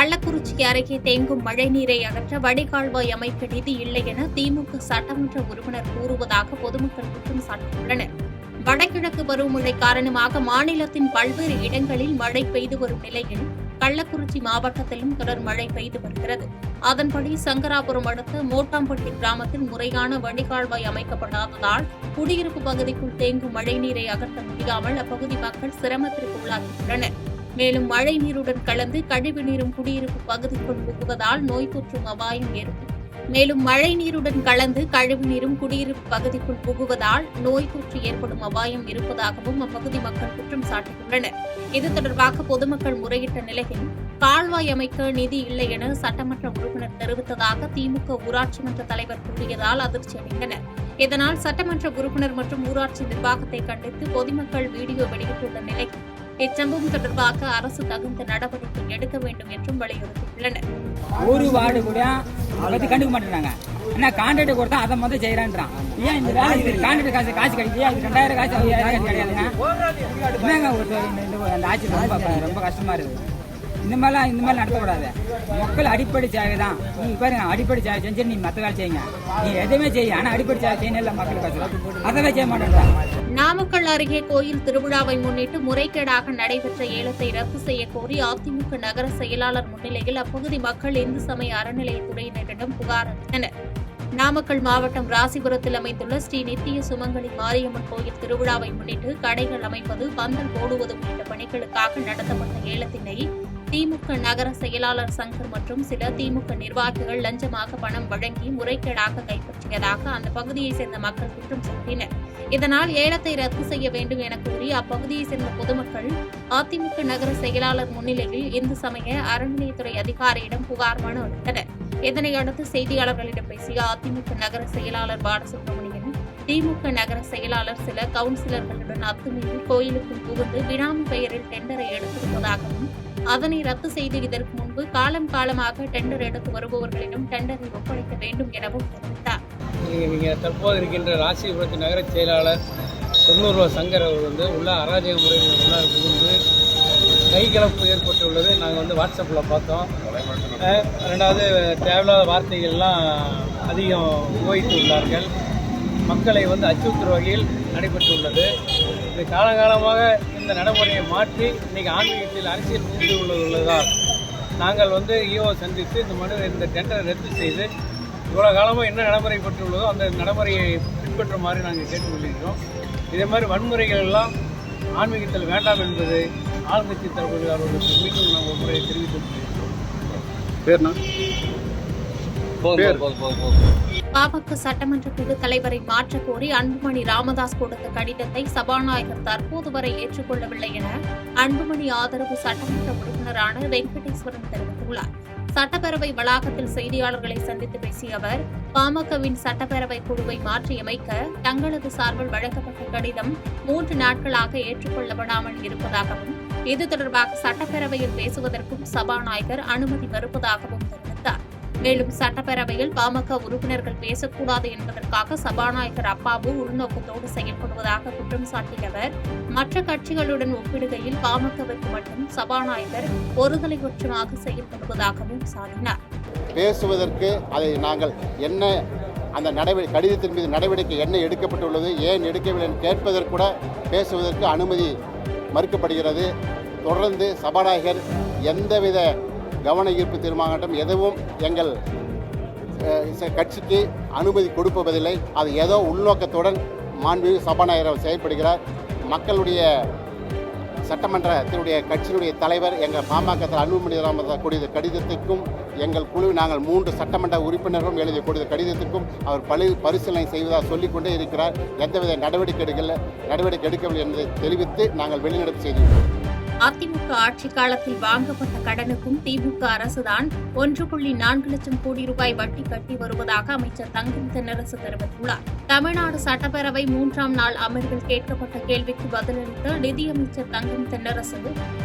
கள்ளக்குறிச்சி அருகே தேங்கும் மழைநீரை அகற்ற வடிகால்வாய் அமைக்க நிதி இல்லை என திமுக சட்டமன்ற உறுப்பினர் கூறுவதாக பொதுமக்கள் குற்றம் சாட்டியுள்ளனர். வடகிழக்கு பருவமழை காரணமாக மாநிலத்தின் பல்வேறு இடங்களில் மழை பெய்து வரும் நிலையில் கள்ளக்குறிச்சி மாவட்டத்திலும் தொடர் மழை பெய்து வருகிறது. அதன்படி சங்கராபுரம் அடுத்த மோட்டாம்பட்டி கிராமத்தில் முறையான வடிகால்வாய் அமைக்கப்படாததால் குடியிருப்பு பகுதிக்குள் தேங்கும் மழைநீரை அகற்ற முடியாமல் அப்பகுதி மக்கள் சிரமத்திற்கு உள்ளாகியுள்ளனர். மேலும் மழை நீருடன் கலந்து கழிவு நீரும் குடியிருப்பு பகுதிக்குள் புகுவதால் நோய் தொற்றும் அபாயம் ஏற்படும். மேலும் மழை நீருடன் கலந்து கழிவு நீரும் குடியிருப்பு பகுதிக்குள் புகுவதால் நோய் தொற்று ஏற்படும் அபாயம் இருப்பதாகவும் அப்பகுதி மக்கள் குற்றம் சாட்டியுள்ளனர். இது தொடர்பாக பொதுமக்கள் முறையிட்ட நிலையில் கால்வாய் அமைக்க நிதி இல்லை என சட்டமன்ற உறுப்பினர் தெரிவித்ததாக திமுக ஊராட்சி மன்ற தலைவர் கூறியதால் அதிர்ச்சி அடைந்தனர். இதனால் சட்டமன்ற உறுப்பினர் மற்றும் ஊராட்சி நிர்வாகத்தை கண்டித்து பொதுமக்கள் வீடியோ வெளியிட்டுள்ள நிலையில் இச்சம்பவம் தொடர்பாக அரசு தகுந்த நடவடிக்கை எடுக்க வேண்டும் என்றும் வலியுறுத்தியுள்ளனர். ஒரு வார்டு கூட அதை கண்டுக்க மாட்டேங்கிறாங்க. ஏன்னா கான்ட்ராக்ட் கொடுத்தா அதை முதல் செய்யறான்றான். ஏன் இந்த வேலை இது கான்ட்ராக்ட் காசு கிடைக்குது, அது 2000 காசு 5000 காசு கிடையாதுங்க. அந்த ஆட்சி ரொம்ப கஷ்டமா இருக்குது. இந்த மாதிரி நடத்தக்கூடாது. மக்கள் அடிப்படை சேவை தான். நீங்க பாருங்க, அடிப்படை சேவை செஞ்சு நீ மற்ற வேலை செய்யுங்க. நீ எதுவுமே செய்ய, ஆனா அடிப்படை சேவை செய்யணும் மக்களுக்கு அதவே செய்ய மாட்டேன். நாமக்கல் அருகே கோயில் திருவிழாவை முன்னிட்டு முறைகேடாக நடைபெற்ற ஏலத்தை ரத்து செய்ய கோரி அதிமுக நகர செயலாளர் முன்னிலையில் அப்பகுதி மக்கள் இந்து சமய அறநிலையத்துறையினரிடம் புகார் அளித்தனர். நாமக்கல் மாவட்டம் ராசிபுரத்தில் அமைந்துள்ள ஸ்ரீ நித்திய சுமங்கலி மாரியம்மன் கோயில் திருவிழாவை முன்னிட்டு கடைகள் அமைப்பது, பந்தல் போடுவது உள்ளிட்ட பணிகளுக்காக நடத்தப்பட்ட ஏலத்தினை திமுக நகர செயலாளர் சங்கர் மற்றும் சில திமுக நிர்வாகிகள் லஞ்சமாக பணம் வழங்கி முறைகேடாக கைப்பற்றியதாக அந்த பகுதியைச் சேர்ந்த மக்கள் குற்றம் சாட்டினர். இதனால் ஏலத்தை ரத்து செய்ய வேண்டும் என கூறி அப்பகுதியைச் சேர்ந்த பொதுமக்கள் அதிமுக நகர செயலாளர் முன்னிலையில் இந்து சமய அறநிலையத்துறை அதிகாரியிடம் புகார் மனு அளித்தனர். இதனையடுத்து செய்தியாளர்களிடம் பேசிய அதிமுக நகர செயலாளர் பாலசுப்ரமணியன், திமுக நகர செயலாளர் சில கவுன்சிலர்களுடன் அத்துமீறி கோயிலுக்குள் புகுந்து பினாமி பெயரில் டெண்டரை எடுத்திருப்பதாகவும், அதனை ரத்து செய்து இதற்கு முன்பு காலமாக டெண்டர் எடுத்து வருபவர்களிடம் டெண்டரை ஒப்படைக்க வேண்டும் எனவும் தெரிவித்தார். தற்போது இருக்கின்ற ராசிபுரத்தின் நகர செயலாளர் 90 சங்கர் அவர் உள்ள அராஜக முறையில் உள்ளார் புகுந்து கைகலப்பு ஏற்பட்டுள்ளது. நாங்கள் வாட்ஸ்அப்பில் பார்த்தோம். ரெண்டாவது தேவையில்லாத வார்த்தைகள்லாம் அதிகம் உபயோகித்து உள்ளார்கள். மக்களை அச்சுறுத்தும் வகையில் நடைபெற்றுள்ளது. இது காலகாலமாக இந்த நடைமுறையை மாற்றி இன்றைக்கி ஆன்மீகத்தில் அரசியல் புரிந்து உள்ளதால் நாங்கள் ஈஓ சந்தித்து இந்த டெண்டரை ரத்து செய்து இவ்வளோ காலமாக என்ன நடைமுறைப்பட்டுள்ளதோ அந்த நடைமுறையை பின்பற்றுமாறு நாங்கள் கேட்டுக்கொள்கிறோம். இதே மாதிரி வன்முறைகள் எல்லாம் ஆன்மீகத்தில் வேண்டாம் என்பது ஆளுங்கட்சி தரப்பில் அவர்களுக்கு மீண்டும் நாங்கள் முறையை தெரிவித்துள்ளோம். பாமக சட்டமன்ற குழு தலைவரை மாற்றக் கோரி அன்புமணி ராமதாஸ் கொடுத்த கடிதத்தை சபாநாயகர் தற்போது வரை ஏற்றுக்கொள்ளவில்லை என அன்புமணி ஆதரவு சட்டமன்ற உறுப்பினரான வெங்கடேஸ்வரன் தெரிவித்துள்ளார். சட்டப்பேரவை வளாகத்தில் செய்தியாளர்களை சந்தித்து பேசிய அவர், பாமகவின் சட்டப்பேரவை குழுவை மாற்றியமைக்க தங்களது சார்பில் வழங்கப்பட்ட கடிதம் 3 நாட்களாக ஏற்றுக்கொள்ளப்படாமல் இருப்பதாகவும், இது தொடர்பாக சட்டப்பேரவையில் பேசுவதற்கும் சபாநாயகர் அனுமதி மறுப்பதாகவும் தெரிவித்தார். மேலும் சட்டப்பேரவையில் பாமக உறுப்பினர்கள் பேசக்கூடாது என்பதற்காக சபாநாயகர் அப்பாவு உள்நோக்கத்தோடு செயல்படுவதாக குற்றம் சாட்டிய அவர், மற்ற கட்சிகளுடன் ஒப்பிடுகையில் பாமகவிற்கு மட்டும் சபாநாயகர் ஒருதலைபட்சமாக செயல்படுவதாகவும் சாட்டினார். பேசுவதற்கு அதை நாங்கள் என்ன அந்த கடிதத்தின் மீது நடவடிக்கை என்ன எடுக்கப்பட்டுள்ளது, ஏன் எடுக்கவில்லை என்று கேட்பதற்கு கூட பேசுவதற்கு அனுமதி மறுக்கப்படுகிறது. தொடர்ந்து சபாநாயகர் எந்தவித கவன ஈர்ப்பு தீர்மானம் எதுவும் எங்கள் கட்சிக்கு அனுமதி கொடுப்பதில்லை. அது ஏதோ உள்நோக்கத்துடன் மாண்புமிகு சபாநாயகர் செயல்படுகிறார். மக்களுடைய சட்டமன்றத்தினுடைய கட்சியினுடைய தலைவர் எங்கள் பாமக அன்புமணி ராமதாஸ் கூடிய கடிதத்திற்கும் எங்கள் குழு நாங்கள் 3 சட்டமன்ற உறுப்பினர்களும் எழுதிய கூடிய கடிதத்திற்கும் அவர் பரிசீலனை செய்வதாக சொல்லிக்கொண்டே இருக்கிறார். எந்தவித நடவடிக்கை எடுக்கவில்லை என்பதை தெரிவித்து நாங்கள் வெளிநடப்பு செய்துள்ளோம். அதிமுக ஆட்சி காலத்தில் வாங்கப்பட்ட கடனுக்கும் திமுக அரசுதான் 1.4 லட்சம் கோடி ரூபாய் வட்டி கட்டி வருவதாக அமைச்சர் தங்கம் தென்னரசு தெரிவித்துள்ளார். தமிழ்நாடு சட்டப்பேரவை 3ஆம் நாள் அமர்வில் கேட்கப்பட்ட கேள்விக்கு பதிலளித்த நிதியமைச்சர் தங்கம் தென்னரசு,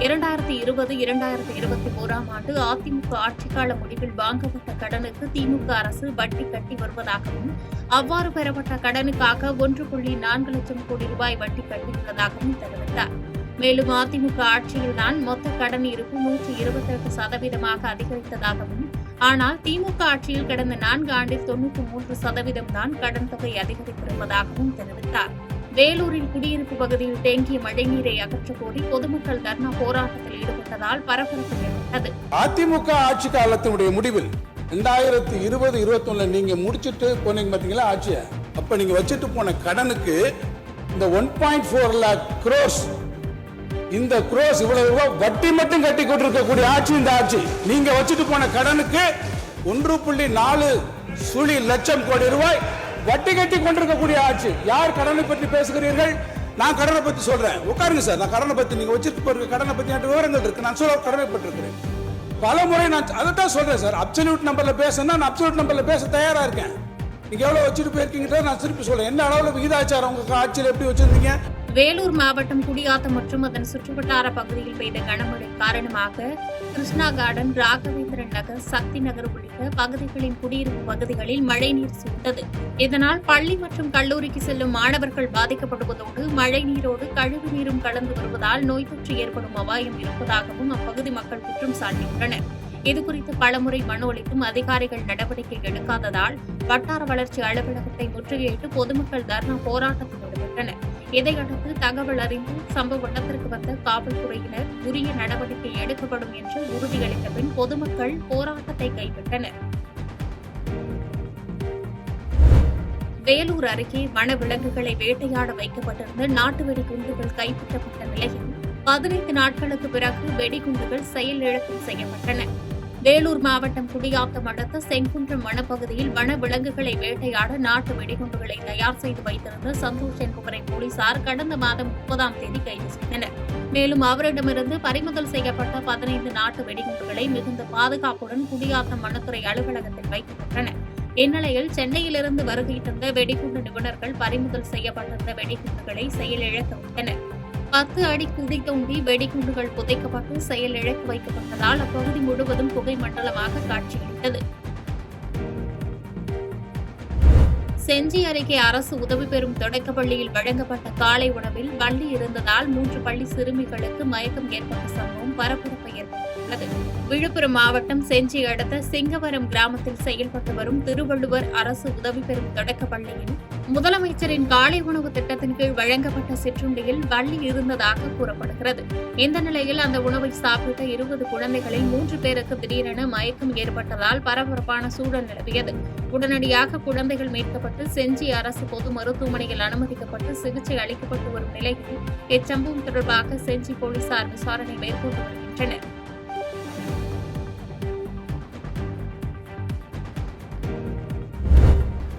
2020-2021 ஆண்டு அதிமுக ஆட்சிக்கால முடிவில் வாங்கப்பட்ட கடனுக்கு திமுக அரசு வட்டி கட்டி வருவதாகவும், அவ்வாறு பெறப்பட்ட கடனுக்காக 1.4 லட்சம் கோடி ரூபாய் வட்டி கட்டியுள்ளதாகவும் தெரிவித்தார். மேலும் அதிமுக ஆட்சியில்தான் மொத்த கடன் இருப்பு 128% அதிகரித்ததாகவும், ஆனால் திமுக ஆட்சியில் கடந்த 4 ஆண்டில் 93% தான் கடன் தொகை அதிகரித்திருப்பதாகவும் தெரிவித்தார். வேலூரில் குடியிருப்பு பகுதியில் தேங்கிய மழைநீரை அகற்றக் கோரி பொதுமக்கள் தர்ணா போராட்டத்தில் ஈடுபட்டதால் பரபரப்பு ஏற்பட்டது. அதிமுக ஆட்சி காலத்தினுடைய முடிவில் 2020-21 நீங்க முடிச்சிட்டு போனீங்க பாத்தீங்களா ஆட்சியை, அப்ப நீங்க வச்சுட்டு போன கடனுக்கு இந்த 1.4 lakh crores, இந்த crores இவ்வளவு ரூபாய் வட்டி மட்டும் கட்டி கொண்டிருக்கக்கூடிய ஆட்சி இந்த ஆட்சி. நீங்க வச்சுட்டு போன கடனுக்கு 1.4 லட்சம் கோடி ரூபாய் வட்டி கட்டி கொண்டிருக்கக்கூடிய ஆட்சி. யார் கடனை பற்றி பேசுகிறீர்கள்? நான் கடனை பத்தி சொல்றேன். உட்காருங்க சார். நான் கடனை பத்தி, நீங்க வச்சிட்டு போற கடனை பத்தி என்கிட்ட விவரங்கள் இருக்கு. நான் சொல்ல கடமைப்பட்டிருக்கிறேன். பல முறை நான் அதைத்தான் சொல்றேன் சார். அப்சல்யூட் நம்பர்ல பேசணும்னா நான் அப்சல்யூட் நம்பர்ல பேச தயாரா இருக்கேன். நீங்க எவ்வளவு வச்சுட்டு போயிருக்கீங்க நான் திருப்பி சொல்றேன். என்ன அளவுல விகிதாச்சாரம் உங்க ஆட்சியில் எப்படி வச்சிருந்தீங்க? வேலூர் மாவட்டம் குடியாத்தம் மற்றும் அதன் சுற்றுவட்டார பகுதியில் பெய்த கனமழை காரணமாக கிருஷ்ணா கார்டன், ராகவேந்திரன் நகர், சக்தி நகர் உள்ளிட்ட பகுதிகளின் குடியிருப்பு பகுதிகளில் மழைநீர் சூழ்ந்தது. இதனால் பள்ளி மற்றும் கல்லூரிக்கு செல்லும் மாணவர்கள் பாதிக்கப்படுவதோடு மழைநீரோடு கழிவு நீரும் கலந்து வருவதால் நோய் தொற்று ஏற்படும் அபாயம் இருப்பதாகவும் அப்பகுதி மக்கள் குற்றம் சாட்டியுள்ளனர். இதுகுறித்து பலமுறை மனு அளித்தும் அதிகாரிகள் நடவடிக்கை எடுக்காததால் வட்டார வளர்ச்சி அலுவலகத்தை முற்றுகையிட்டு பொதுமக்கள் தர்ணா போராட்டத்தில் ஈடுபட்டனர். இதையடுத்து தகவல் அறிந்து சம்பவ இடத்திற்கு வந்த காவல்துறையினர் உரிய நடவடிக்கை எடுக்கப்படும் என்று உறுதியளித்த பின் பொதுமக்கள் போராட்டத்தை கைவிட்டனர். வேலூர் அருகே வனவிலங்குகளை வேட்டையாட வைக்கப்பட்டிருந்த நாட்டு வெடிகுண்டுகள் கைப்பற்றப்பட்ட நிலையில் 15 நாட்களுக்கு பிறகு வெடிகுண்டுகள் செயலிழக்கம் செய்யப்பட்டன. வேலூர் மாவட்டம் குடியாத்தம் அடுத்த செங்குன்றம் வனப்பகுதியில் வனவிலங்குகளை வேட்டையாட நாட்டு வெடிகுண்டுகளை தயார் செய்து வைத்திருந்த சந்தோஷ் என்பவரை போலீசார் கடந்த மாதம் 30ஆம் தேதி கைது செய்தனர். மேலும் அவரிடமிருந்து பறிமுதல் செய்யப்பட்ட 15 நாட்டு வெடிகுண்டுகளை மிகுந்த பாதுகாப்புடன் குடியாத்தம் வனத்துறை அலுவலகத்தில் வைக்கப்பட்டன. இந்நிலையில் சென்னையிலிருந்து வருகை தந்த வெடிகுண்டு நிபுணர்கள் பறிமுதல் செய்யப்பட்டிருந்த வெடிகுண்டுகளை செயலிழக்க வைத்தனர். 10 அடி குழி தோண்டி வெடிகுண்டுகள் புதைக்கப்பட்டு செயலிழக்க வைக்கப்பட்டதால் அப்பகுதி முழுவதும் புகை மண்டலமாக காட்சியளித்தது. செஞ்சி அருகே அரசு உதவி பெறும் தொடக்கப்பள்ளியில் வழங்கப்பட்ட காலை உணவில் வள்ளி இருந்ததால் 3 பள்ளி சிறுமிகளுக்கு மயக்கம் ஏற்பட்ட சம்பவம் பரபரப்பை ஏற்படுத்தியுள்ளது. விழுப்புரம் மாவட்டம் செஞ்சி அடுத்த சிங்கவரம் கிராமத்தில் செயல்பட்டு வரும் திருவள்ளுவர் அரசு உதவி பெறும் தொடக்கப்பள்ளியில் முதலமைச்சரின் காலை உணவு திட்டத்தின் கீழ் வழங்கப்பட்ட சிற்றுண்டியில் வள்ளி இருந்ததாக கூறப்படுகிறது. இந்த நிலையில் அந்த உணவை சாப்பிட்ட 20 குழந்தைகளில் 3 பேருக்கு திடீரென மயக்கம் ஏற்பட்டதால் பரபரப்பான சூழல் நிலவியது. உடனடியாக குழந்தைகள் மீட்கப்பட்டு செஞ்சி அரசு பொது மருத்துவமனையில் அனுமதிக்கப்பட்டு சிகிச்சை அளிக்கப்பட்டு வரும் நிலையில் இச்சம்பவம் தொடர்பாக செஞ்சி போலீசார் விசாரணை மேற்கொண்டு வருகின்றனர்.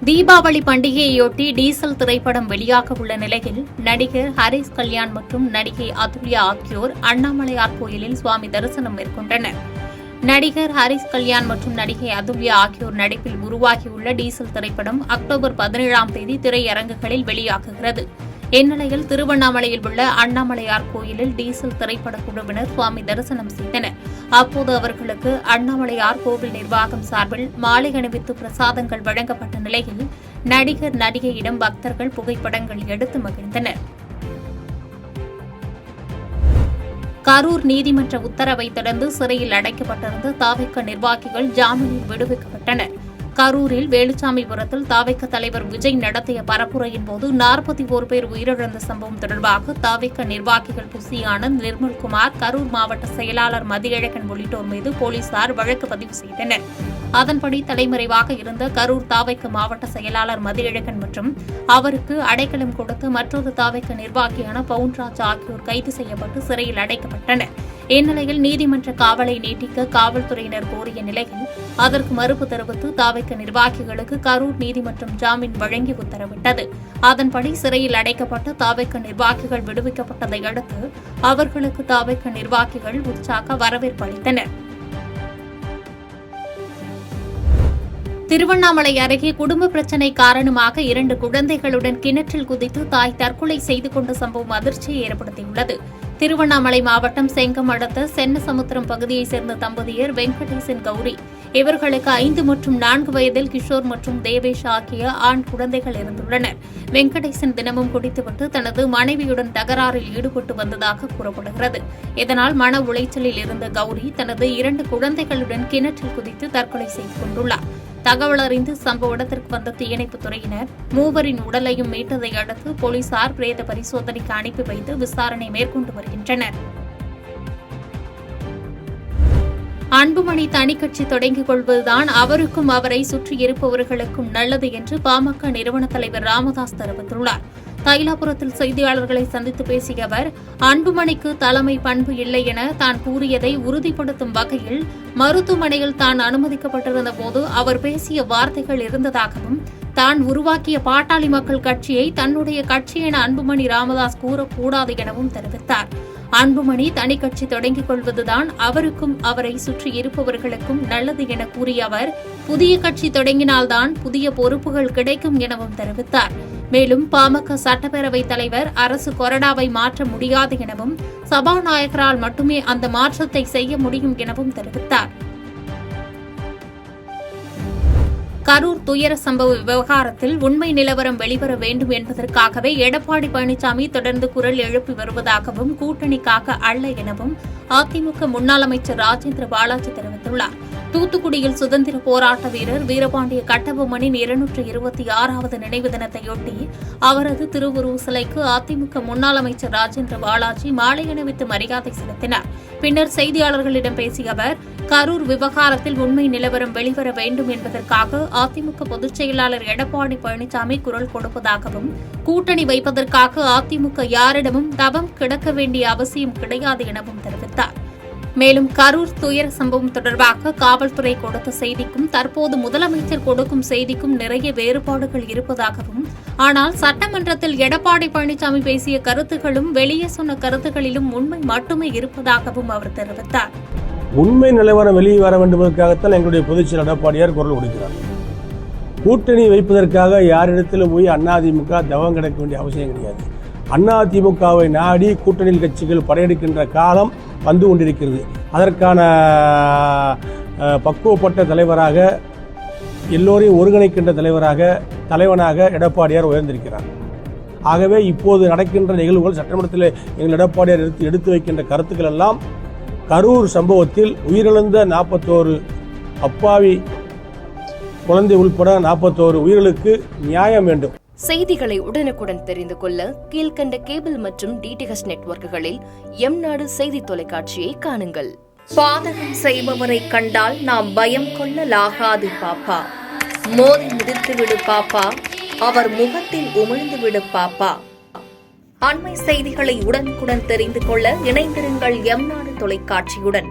தீபாவளி பண்டிகையையொட்டி டீசல் திரைப்படம் வெளியாக உள்ள நிலையில் நடிகர் ஹரிஸ் கல்யாண் மற்றும் நடிகை அதுல்யா ஆகியோர் அண்ணாமலையார் கோயிலில் சுவாமி தரிசனம் மேற்கொண்டனர். நடிகர் ஹரிஸ் கல்யாண் மற்றும் நடிகை அதுல்யா ஆகியோர் நடிப்பில் உருவாகியுள்ள டீசல் திரைப்படம் அக்டோபர் 17ஆம் தேதி திரையரங்குகளில் வெளியாகுகிறது. இந்நிலையில் திருவண்ணாமலையில் உள்ள அண்ணாமலையார் கோயிலில் டீசல் திரைப்பட குழுவினர் சுவாமி தரிசனம் செய்தனர். அப்போது அவர்களுக்கு அண்ணாமலையார் கோவில் நிர்வாகம் சார்பில் மாலை அணிவித்து பிரசாதங்கள் வழங்கப்பட்ட நிலையில் நடிகர் நடிகையிடம் பக்தர்கள் புகைப்படங்கள் எடுத்து மகிழ்ந்தனர். கரூர் நீதிமன்ற உத்தரவை தொடர்ந்து சிறையில் அடைக்கப்பட்டிருந்த தாவேக நிர்வாகிகள் ஜாமீனில் விடுவிக்கப்பட்டனர். கரூரில் வேலுச்சாமிபுரத்தில் தாவேக தலைவர் விஜய் நடத்திய பரப்புரையின் போது 41 பேர் உயிரிழந்த சம்பவம் தொடர்பாக தாவேக நிர்வாகிகள் புசி ஆனந்த், நிர்மல்குமார், கரூர் மாவட்ட செயலாளர் மதியழகன் உள்ளிட்டோர் மீது போலீசார் வழக்கு பதிவு செய்தனர். அதன்படி தலைமறைவாக இருந்த கரூர் தாவேக மாவட்ட செயலாளர் மதியழகன் மற்றும் அவருக்கு அடைக்கலம் கொடுத்த மற்றொரு தாவேக நிர்வாகியான பவுன்ராஜ் ஆகியோர் கைது செய்யப்பட்டு சிறையில் அடைக்கப்பட்டனர். இந்நிலையில் நீதிமன்ற காவலை நீட்டிக்க காவல்துறையினர் கோரிய நிலையில் அதற்கு மறுப்பு தெரிவித்து தாவேக நிர்வாகிகளுக்கு கரூர் நீதிமன்றம் ஜாமீன் வழங்கி உத்தரவிட்டது. அதன்படி சிறையில் அடைக்கப்பட்ட தாவேக நிர்வாகிகள் விடுவிக்கப்பட்டதை அடுத்து அவர்களுக்கு தாவேக நிர்வாகிகள் உற்சாக வரவேற்பு அளித்தனர். திருவண்ணாமலை அருகே குடும்ப பிரச்சினை காரணமாக 2 குழந்தைகளுடன் கிணற்றில் குதித்து தாய் தற்கொலை செய்து கொண்ட சம்பவம் அதிர்ச்சியை ஏற்படுத்தியுள்ளது. திருவண்ணாமலை மாவட்டம் செங்கம் அடுத்த சென்னசமுத்திரம் பகுதியைச் சேர்ந்த தம்பதியர் வெங்கடேசன் கௌரி. இவர்களுக்கு 5 மற்றும் 4 வயதில் கிஷோர் மற்றும் தேவேஷ் ஆகிய ஆண் குழந்தைகள் இருந்துள்ளனர். வெங்கடேசன் தினமும் குடித்துவிட்டு தனது மனைவியுடன் தகராறில் ஈடுபட்டு வந்ததாக கூறப்படுகிறது. இதனால் மன உளைச்சலில் இருந்த கௌரி தனது 2 குழந்தைகளுடன் கிணற்றில் குதித்து தற்கொலை செய்து கொண்டுள்ளார். தகவல் அறிந்து சம்பவ இடத்திற்கு வந்த தீயணைப்புத் துறையினர் மூவரின் உடலையும் மீட்டதை அடுத்து போலீசார் பிரேத பரிசோதனைக்கு அனுப்பி வைத்து விசாரணை மேற்கொண்டு வருகின்றனர். அன்புமணி தனிக்கட்சி தொடங்கிக் கொள்வதுதான் அவருக்கும் அவரை சுற்றியிருப்பவர்களுக்கும் நல்லது என்று பாமக நிறுவன தலைவர் ராமதாஸ் தெரிவித்துள்ளார். தைலாபுரத்தில் செய்தியாளர்களை சந்தித்து பேசிய அவர், அன்புமணிக்கு தலைமை பண்பு இல்லை என தான் கூறியதை உறுதிப்படுத்தும் வகையில் மருத்துவமனையில் தான் அனுமதிக்கப்பட்டிருந்த போது அவர் பேசிய வார்த்தைகள் இருந்ததாகவும், தான் உருவாக்கிய பாட்டாளி மக்கள் கட்சியை தன்னுடைய கட்சி என அன்புமணி ராமதாஸ் கூறக்கூடாது எனவும் தெரிவித்தார். அன்புமணி தனிக்கட்சி தொடங்கிக் கொள்வதுதான் அவருக்கும் அவரை சுற்றி இருப்பவர்களுக்கும் நல்லது என கூறிய அவர், புதிய கட்சி தொடங்கினால்தான் புதிய பொறுப்புகள் கிடைக்கும் எனவும் தெரிவித்தார். மேலும் பாமக சட்டப்பேரவைத் தலைவர் அரசு கொறடாவை மாற்ற முடியாது எனவும், சபாநாயகரால் மட்டுமே அந்த மாற்றத்தை செய்ய முடியும் எனவும் தெரிவித்தார். கரூர் துயர சம்பவ விவகாரத்தில் உண்மை நிலவரம் வெளிவர வேண்டும் என்பதற்காகவே எடப்பாடி பழனிசாமி தொடர்ந்து குரல் எழுப்பி வருவதாகவும், கூட்டணிக்காக அல்ல எனவும் அதிமுக முன்னாள் அமைச்சர் ராஜேந்திர பாலாஜி தெரிவித்துள்ளார். தூத்துக்குடியில் சுதந்திர போராட்ட வீரர் வீரபாண்டிய கட்டபொம்மனின் 226வது நினைவு தினத்தையொட்டி அவரது திருவுருவ சிலைக்கு அதிமுக முன்னாள் அமைச்சர் ராஜேந்திர பாலாஜி மாலை அணிவித்து மரியாதை செலுத்தினார். பின்னர் செய்தியாளர்களிடம் பேசிய அவர், கரூர் விவகாரத்தில் உண்மை நிலவரம் வெளிவர வேண்டும் என்பதற்காக அதிமுக பொதுச் செயலாளர் எடப்பாடி பழனிசாமி குரல் கொடுப்பதாகவும், கூட்டணி வைப்பதற்காக அதிமுக யாரிடமும் தவம் கிடக்க வேண்டிய அவசியம் கிடையாது எனவும் தெரிவித்தார். மேலும் கரூர் துயர சம்பவம் தொடர்பாக காவல்துறை கொடுத்த செய்திக்கும் தற்போது முதலமைச்சர் கொடுக்கும் செய்திக்கும் நிறைய வேறுபாடுகள் இருப்பதாகவும், ஆனால் சட்டமன்றத்தில் எடப்பாடி பழனிசாமி பேசிய கருத்துகளும் வெளியே சொன்ன கருத்துகளிலும் உண்மை மட்டுமே இருப்பதாகவும் அவர் தெரிவித்தார். உண்மை நிலவரம் வெளியே வர வேண்டும் என்பதற்காகத்தான் எங்களுடைய பொதுச்செயலாளர் எடப்பாடியார் குரல் கொடுக்கிறார். கூட்டணி வைப்பதற்காக யாரிடத்திலும் போய் அதிமுக தவம் கிடக்க வேண்டிய அவசியம் கிடையாது. அதிமுகவை நாடி கூட்டணி கட்சிகள் படையெடுக்கின்ற காலம் வந்து கொண்டிருக்கிறது. அதற்கான பக்குவப்பட்ட தலைவராக, எல்லோரையும் ஒருங்கிணைக்கின்ற தலைவனாக எடப்பாடியார் உயர்ந்திருக்கிறார். ஆகவே இப்போது நடக்கின்ற நிகழ்வுகள், சட்டமன்றத்தில் எங்கள் எடப்பாடியார் எடுத்து வைக்கின்ற கருத்துக்கள் எல்லாம் கரூர் சம்பவத்தில் உயிரிழந்த 41 அப்பாவி குழந்தை உள்பட 41 உயிர்களுக்கு நியாயம் வேண்டும். செய்திகளை உடனுக்குடன் தெரிந்து கொள்ள கீழ்கண்ட கேபிள் மற்றும் டிடிஎச் நெட்வொர்க்குகளில் எம்நாடு செய்தி தொலைக்காட்சியை காணுங்கள். பாதகம் செய்பவரை கண்டால் நாம் பயம் கொள்ளலாகாது பாப்பா. மோதி மிதித்துவிடு பாப்பா, அவர் முகத்தில் உமிழ்ந்துவிடு பாப்பா. அண்மை செய்திகளை உடனுக்குடன் தெரிந்து கொள்ள இணைந்திருங்கள் எம்நாடு தொலைக்காட்சியுடன்.